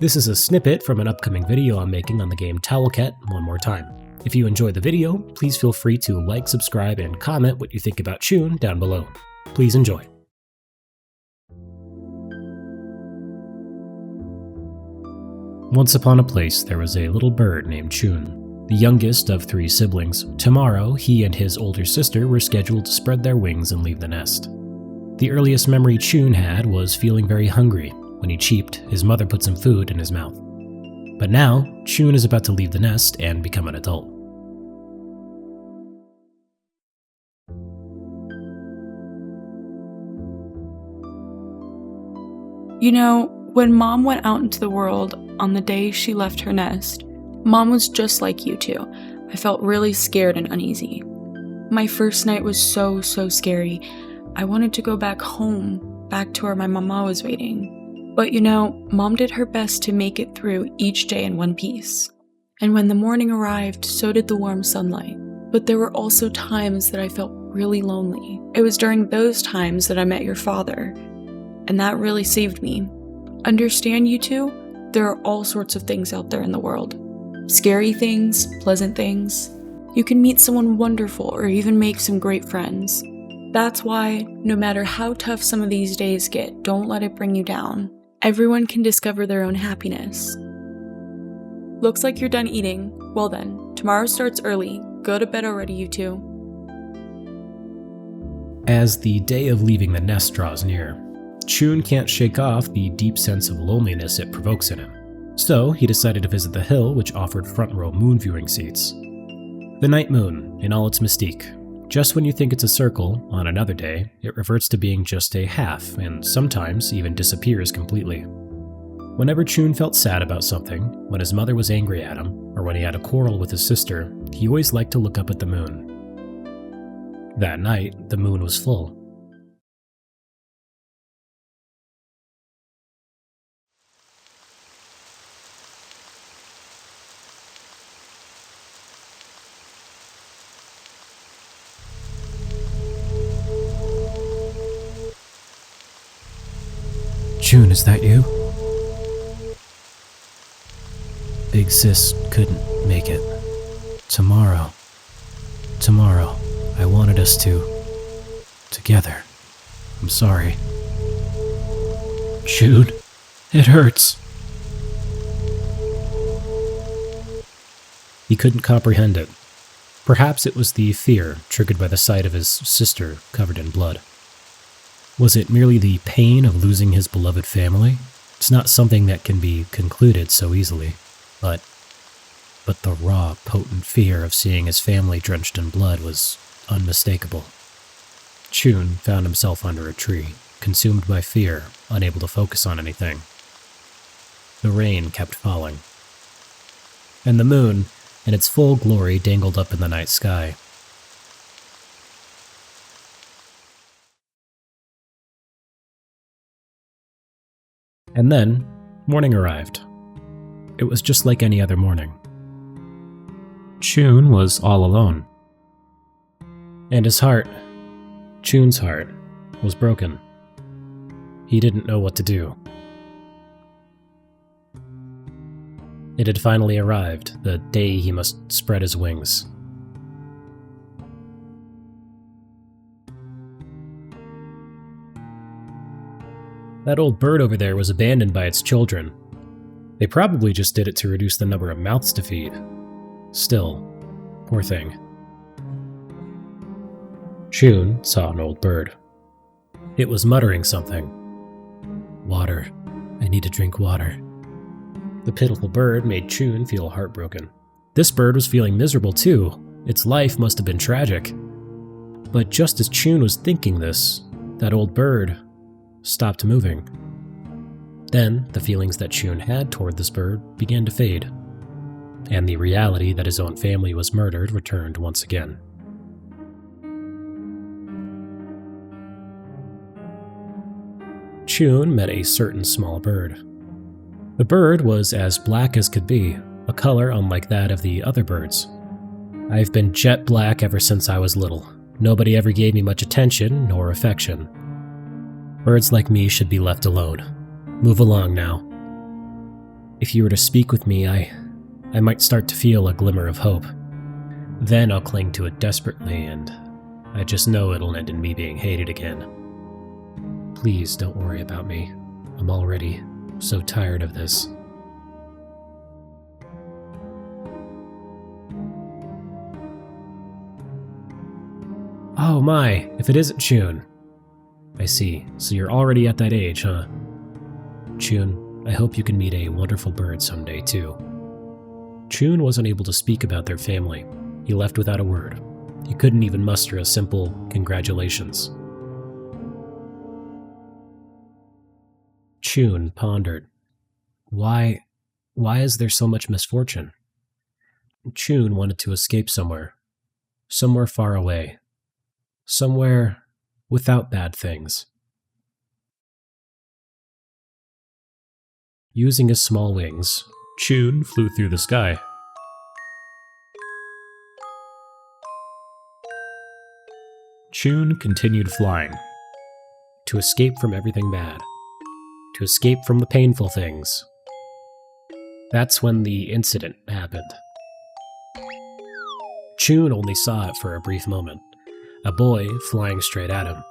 This is a snippet from an upcoming video I'm making on the game Towelket one more time. If you enjoyed the video, please feel free to like, subscribe, and comment what you think about Chun down below. Please enjoy. Once upon a place, there was a little bird named Chun, the youngest of 3 siblings. Tomorrow, he and his older sister were scheduled to spread their wings and leave the nest. The earliest memory Chun had was feeling very hungry. When he cheeped, his mother put some food in his mouth. But now, Chun is about to leave the nest and become an adult. You know, when Mom went out into the world on the day she left her nest, Mom was just like you two. I felt really scared and uneasy. My first night was so scary. I wanted to go back home, back to where my mama was waiting. But you know, Mom did her best to make it through each day in one piece. And when the morning arrived, so did the warm sunlight. But there were also times that I felt really lonely. It was during those times that I met your father, and that really saved me. Understand, you two? There are all sorts of things out there in the world. Scary things, pleasant things. You can meet someone wonderful or even make some great friends. That's why, no matter how tough some of these days get, don't let it bring you down. Everyone can discover their own happiness. Looks like you're done eating. Well then, tomorrow starts early. Go to bed already, you two. As the day of leaving the nest draws near, Chun can't shake off the deep sense of loneliness it provokes in him. So he decided to visit the hill, which offered front row moon viewing seats. The night moon, in all its mystique. Just when you think it's a circle, on another day, it reverts to being just a half, and sometimes even disappears completely. Whenever Chun felt sad about something, when his mother was angry at him, or when he had a quarrel with his sister, he always liked to look up at the moon. That night, the moon was full. Chun, is that you? Big Sis couldn't make it. Tomorrow, I wanted us together. I'm sorry. Chun, it hurts. He couldn't comprehend it. Perhaps it was the fear triggered by the sight of his sister covered in blood. Was it merely the pain of losing his beloved family? It's not something that can be concluded so easily, but the raw, potent fear of seeing his family drenched in blood was unmistakable. Chun found himself under a tree, consumed by fear, unable to focus on anything. The rain kept falling, and the moon, in its full glory, dangled up in the night sky. And then, morning arrived. It was just like any other morning. Chun was all alone. And his heart, Chun's heart, was broken. He didn't know what to do. It had finally arrived, the day he must spread his wings. That old bird over there was abandoned by its children. They probably just did it to reduce the number of mouths to feed. Still, poor thing. Chun saw an old bird. It was muttering something. Water. I need to drink water. The pitiful bird made Chun feel heartbroken. This bird was feeling miserable too. Its life must have been tragic. But just as Chun was thinking this, that old bird stopped moving. Then, the feelings that Chun had toward this bird began to fade, and the reality that his own family was murdered returned once again. Chun met a certain small bird. The bird was as black as could be, a color unlike that of the other birds. I've been jet black ever since I was little. Nobody ever gave me much attention nor affection. Birds like me should be left alone. Move along now. If you were to speak with me, I might start to feel a glimmer of hope. Then I'll cling to it desperately, and I just know it'll end in me being hated again. Please don't worry about me. I'm already so tired of this. Oh my, if it isn't Chun. I see, so you're already at that age, huh? Chun, I hope you can meet a wonderful bird someday, too. Chun wasn't able to speak about their family. He left without a word. He couldn't even muster a simple congratulations. Chun pondered. Why is there so much misfortune? Chun wanted to escape somewhere far away, somewhere without bad things. Using his small wings, Chun flew through the sky. Chun continued flying, to escape from everything bad, to escape from the painful things. That's when the incident happened. Chun only saw it for a brief moment, a boy flying straight at him,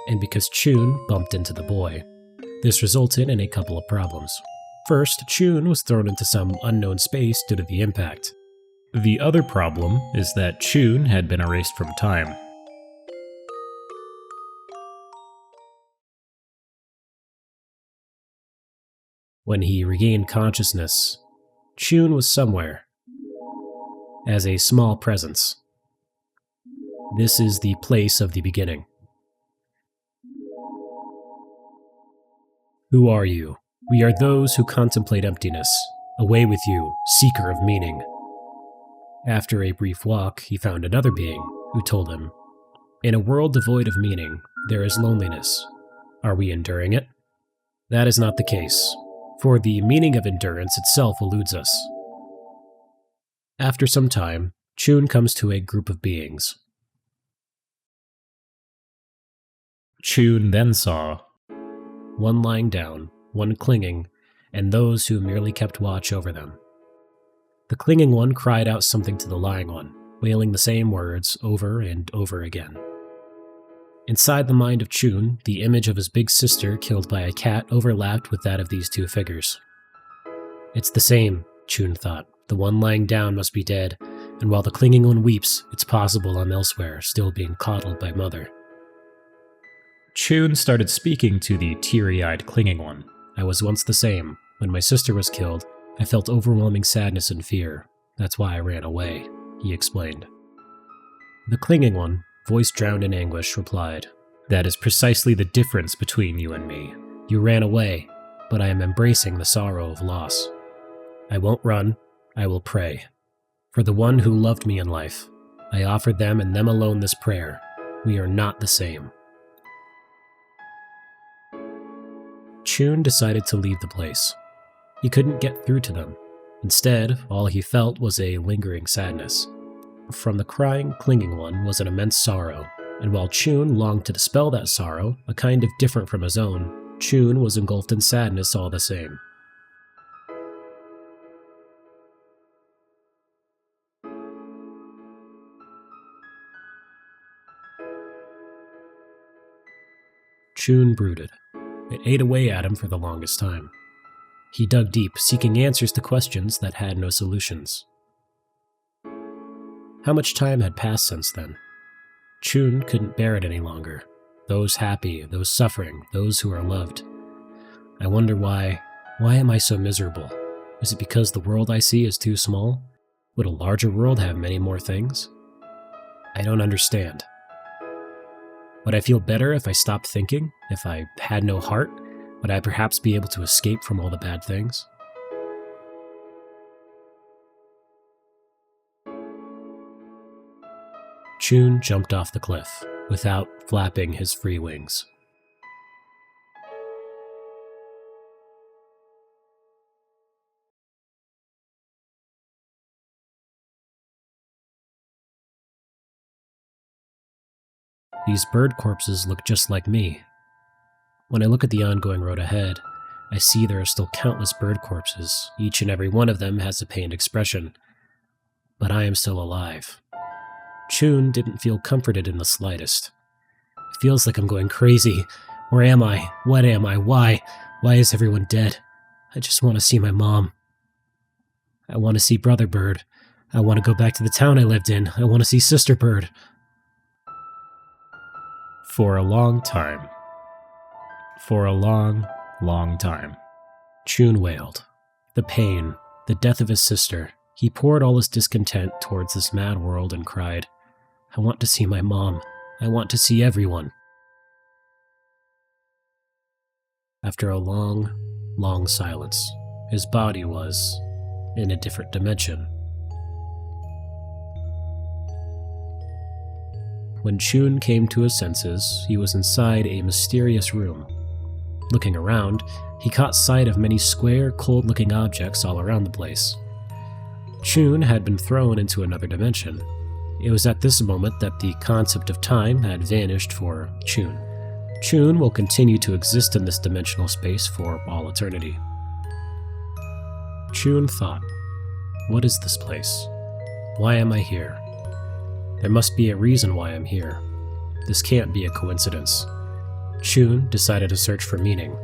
and because Chun bumped into the boy, this resulted in a couple of problems. First, Chun was thrown into some unknown space due to the impact. The other problem is that Chun had been erased from time. When he regained consciousness, Chun was somewhere, as a small presence. This is the place of the beginning. Who are you? We are those who contemplate emptiness. Away with you, seeker of meaning. After a brief walk, he found another being who told him, in a world devoid of meaning, there is loneliness. Are we enduring it? That is not the case, for the meaning of endurance itself eludes us. After some time, Chun comes to a group of beings. Chun then saw one lying down, one clinging, and those who merely kept watch over them. The clinging one cried out something to the lying one, wailing the same words over and over again. Inside the mind of Chun, the image of his big sister killed by a cat overlapped with that of these two figures. It's the same, Chun thought. The one lying down must be dead, and while the clinging one weeps, it's possible I'm elsewhere, still being coddled by mother. Chun started speaking to the teary-eyed clinging one. I was once the same. When my sister was killed, I felt overwhelming sadness and fear. That's why I ran away, he explained. The clinging one, voice drowned in anguish, replied, That is precisely the difference between you and me. You ran away, but I am embracing the sorrow of loss. I won't run, I will pray. For the one who loved me in life, I offered them and them alone this prayer. We are not the same. Chun decided to leave the place. He couldn't get through to them. Instead, all he felt was a lingering sadness. From the crying, clinging one was an immense sorrow, and while Chun longed to dispel that sorrow, a kind of different from his own, Chun was engulfed in sadness all the same. Chun brooded. It ate away at him for the longest time. He dug deep, seeking answers to questions that had no solutions. How much time had passed since then? Chun couldn't bear it any longer. Those happy, those suffering, those who are loved. I wonder why am I so miserable? Is it because the world I see is too small? Would a larger world have many more things? I don't understand. Would I feel better if I stopped thinking? If I had no heart? Would I perhaps be able to escape from all the bad things? Chun jumped off the cliff, without flapping his free wings. These bird corpses look just like me. When I look at the ongoing road ahead, I see there are still countless bird corpses. Each and every one of them has a pained expression. But I am still alive. Chun didn't feel comforted in the slightest. It feels like I'm going crazy. Where am I? What am I? Why? Why is everyone dead? I just want to see my mom. I want to see Brother Bird. I want to go back to the town I lived in. I want to see Sister Bird. For a long time. For a long, long time. Chun wailed. The pain, the death of his sister. He poured all his discontent towards this mad world and cried, I want to see my mom. I want to see everyone. After a long, long silence, his body was in a different dimension. When Chun came to his senses, he was inside a mysterious room. Looking around, he caught sight of many square, cold-looking objects all around the place. Chun had been thrown into another dimension. It was at this moment that the concept of time had vanished for Chun. Chun will continue to exist in this dimensional space for all eternity. Chun thought, what is this place? Why am I here? There must be a reason why I'm here. This can't be a coincidence. Chun decided to search for meaning.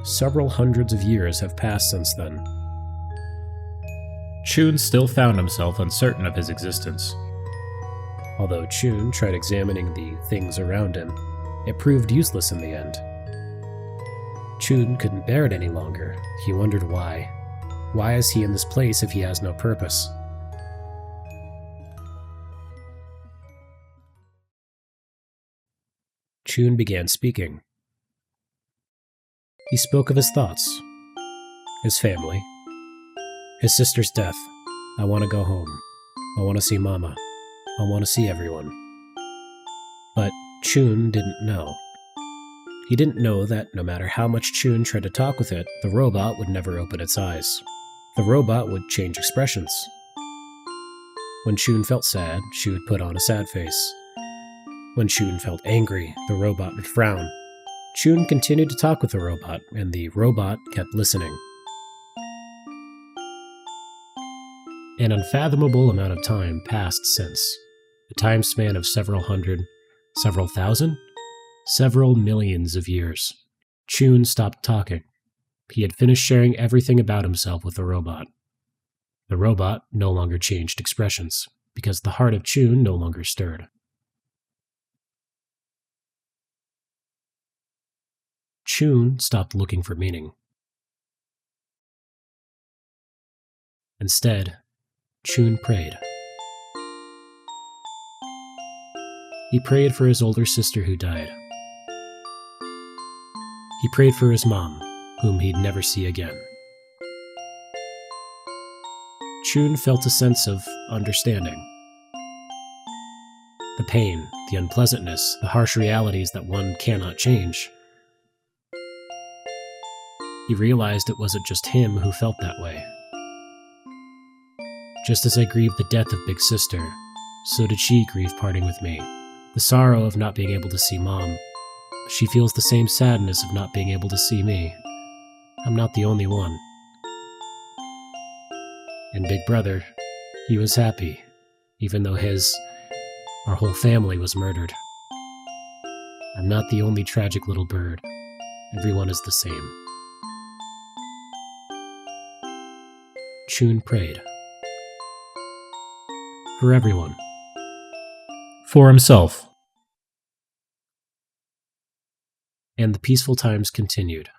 Several hundreds of years have passed since then. Chun still found himself uncertain of his existence. Although Chun tried examining the things around him, it proved useless in the end. Chun couldn't bear it any longer. He wondered why. Why is he in this place if he has no purpose? Chun began speaking. He spoke of his thoughts, his family, his sister's death. I want to go home. I want to see Mama. I want to see everyone. But Chun didn't know. He didn't know that no matter how much Chun tried to talk with it, the robot would never open its eyes. The robot would change expressions. When Chun felt sad, she would put on a sad face. When Chun felt angry, the robot would frown. Chun continued to talk with the robot, and the robot kept listening. An unfathomable amount of time passed since. A time span of several hundred, several thousand, several millions of years. Chun stopped talking. He had finished sharing everything about himself with the robot. The robot no longer changed expressions, because the heart of Chun no longer stirred. Chun stopped looking for meaning. Instead, Chun prayed. He prayed for his older sister who died. He prayed for his mom, whom he'd never see again. Chun felt a sense of understanding. The pain, the unpleasantness, the harsh realities that one cannot change. He realized it wasn't just him who felt that way. Just as I grieved the death of Big Sister, so did she grieve parting with me. The sorrow of not being able to see Mom. She feels the same sadness of not being able to see me. I'm not the only one. And Big Brother, he was happy, even though our whole family was murdered. I'm not the only tragic little bird. Everyone is the same. Chun prayed. For everyone. For himself. And the peaceful times continued.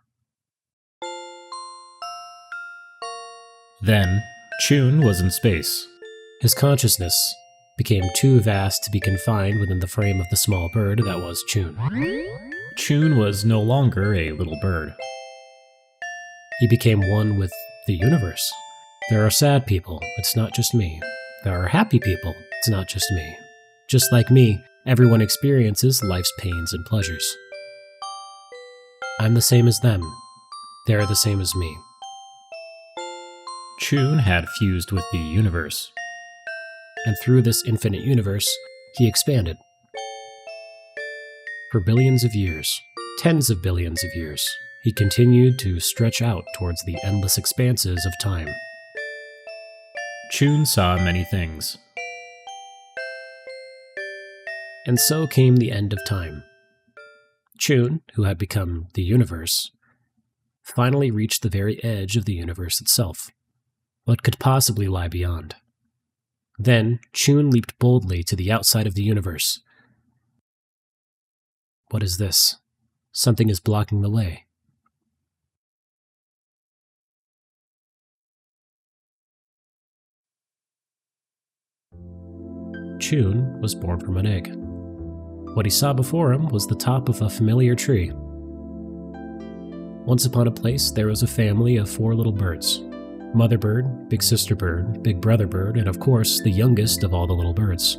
Then, Chun was in space. His consciousness became too vast to be confined within the frame of the small bird that was Chun. Chun was no longer a little bird. He became one with the universe. There are sad people, it's not just me. There are happy people, it's not just me. Just like me, everyone experiences life's pains and pleasures. I'm the same as them. They're the same as me. Chun had fused with the universe. And through this infinite universe, he expanded. For billions of years, Tens of billions of years, he continued to stretch out towards the endless expanses of time. Chun saw many things. And so came the end of time. Chun, who had become the universe, finally reached the very edge of the universe itself. What could possibly lie beyond? Then, Chun leaped boldly to the outside of the universe. What is this? Something is blocking the way. Chun was born from an egg. What he saw before him was the top of a familiar tree. Once upon a place, there was a family of 4 little birds. Mother bird, big sister bird, big brother bird, and of course, the youngest of all the little birds.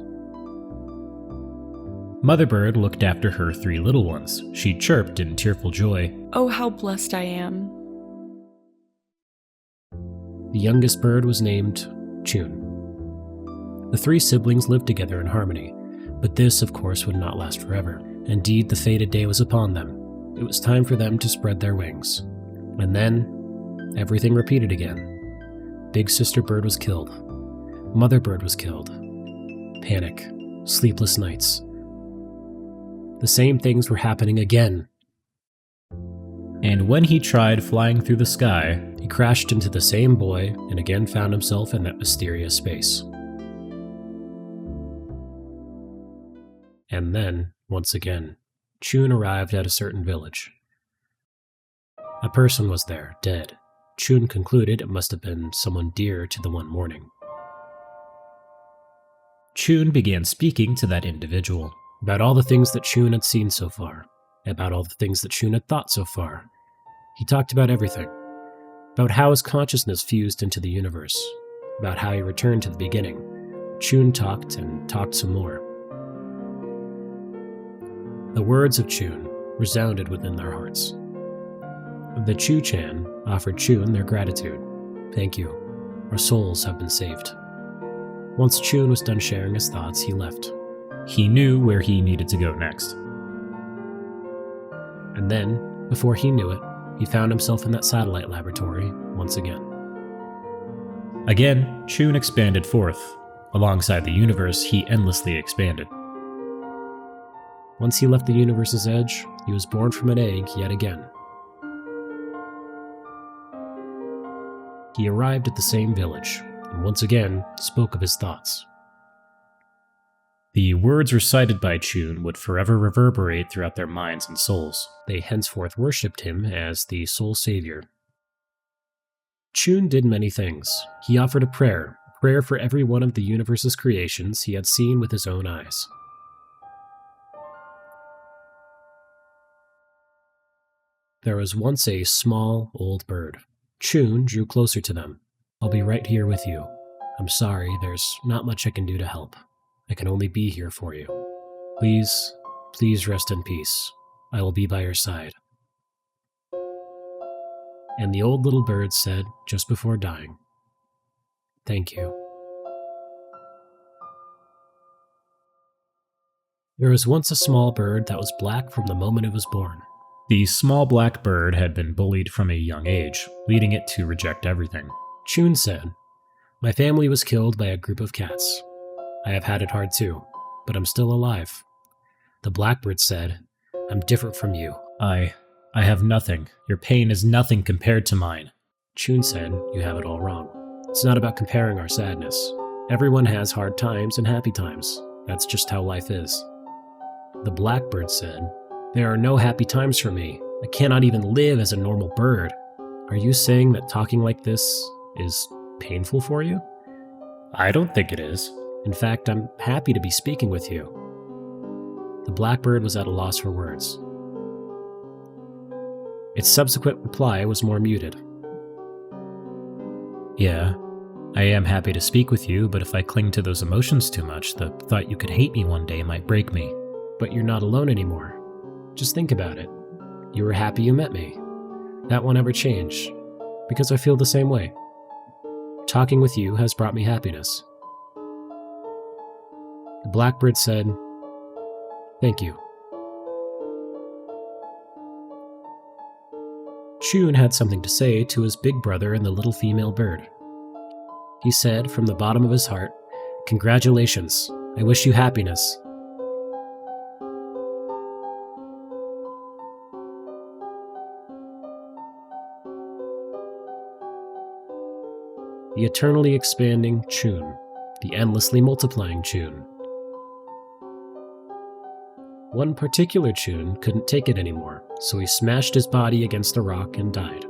Mother bird looked after her 3 little ones. She chirped in tearful joy. Oh, how blessed I am. The youngest bird was named Chun. The 3 siblings lived together in harmony, but this, of course, would not last forever. Indeed, the fated day was upon them. It was time for them to spread their wings. And then, everything repeated again. Big sister bird was killed. Mother bird was killed. Panic. Sleepless nights. The same things were happening again. And when he tried flying through the sky, He crashed into the same boy and again found himself in that mysterious space. And then, once again, Chun arrived at a certain village. A person was there, dead. Chun concluded it must have been someone dear to the one mourning. Chun began speaking to that individual. About all the things that Chun had seen so far. About all the things that Chun had thought so far. He talked about everything. About how his consciousness fused into the universe. About how he returned to the beginning. Chun talked and talked some more. The words of Chun resounded within their hearts. The Chu-chan offered Chun their gratitude. Thank you. Our souls have been saved. Once Chun was done sharing his thoughts, he left. He knew where he needed to go next. And then, before he knew it, he found himself in that satellite laboratory once again. Again, Chun expanded forth. Alongside the universe, he endlessly expanded. Once he left the universe's edge, he was born from an egg yet again. He arrived at the same village, and once again spoke of his thoughts. The words recited by Chun would forever reverberate throughout their minds and souls. They henceforth worshipped him as the sole savior. Chun did many things. He offered a prayer for every one of the universe's creations he had seen with his own eyes. There was once a small, old bird. Chun drew closer to them. I'll be right here with you. I'm sorry, there's not much I can do to help. I can only be here for you. Please, please rest in peace. I will be by your side. And the old little bird said, just before dying, thank you. There was once a small bird that was black from the moment it was born. The small black bird had been bullied from a young age, leading it to reject everything. Chun said, my family was killed by a group of cats. I have had it hard too, but I'm still alive. The blackbird said, I'm different from you. I have nothing. Your pain is nothing compared to mine. Chun said, you have it all wrong. It's not about comparing our sadness. Everyone has hard times and happy times. That's just how life is. The blackbird said, there are no happy times for me. I cannot even live as a normal bird. Are you saying that talking like this is painful for you? I don't think it is. In fact, I'm happy to be speaking with you. The blackbird was at a loss for words. Its subsequent reply was more muted. Yeah, I am happy to speak with you, but if I cling to those emotions too much, the thought you could hate me one day might break me. But you're not alone anymore. Just think about it. You were happy you met me. That won't ever change, because I feel the same way. Talking with you has brought me happiness. The blackbird said, thank you. Chun had something to say to his big brother and the little female bird. He said from the bottom of his heart, "Congratulations. I wish you happiness." The eternally expanding Chun, the endlessly multiplying Chun. One particular Chun couldn't take it anymore, so he smashed his body against a rock and died.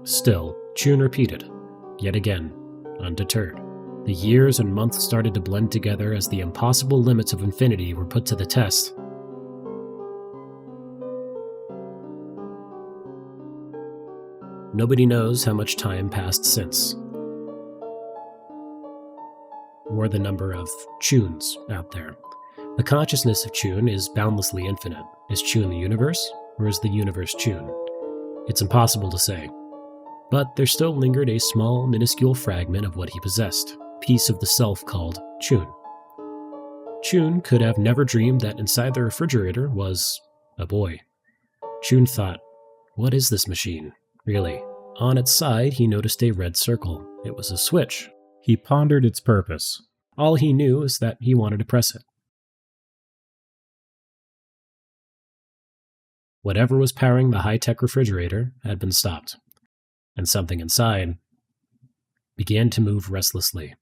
Still, Chun repeated, yet again, undeterred. The years and months started to blend together as the impossible limits of infinity were put to the test. Nobody knows how much time passed since, or the number of Chuns out there. The consciousness of Chun is boundlessly infinite. Is Chun the universe, or is the universe Chun? It's impossible to say. But there still lingered a small, minuscule fragment of what he possessed, piece of the self called Chun. Chun could have never dreamed that inside the refrigerator was a boy. Chun thought, what is this machine, really? On its side, he noticed a red circle. It was a switch. He pondered its purpose. All he knew is that he wanted to press it. Whatever was powering the high-tech refrigerator had been stopped, and something inside began to move restlessly.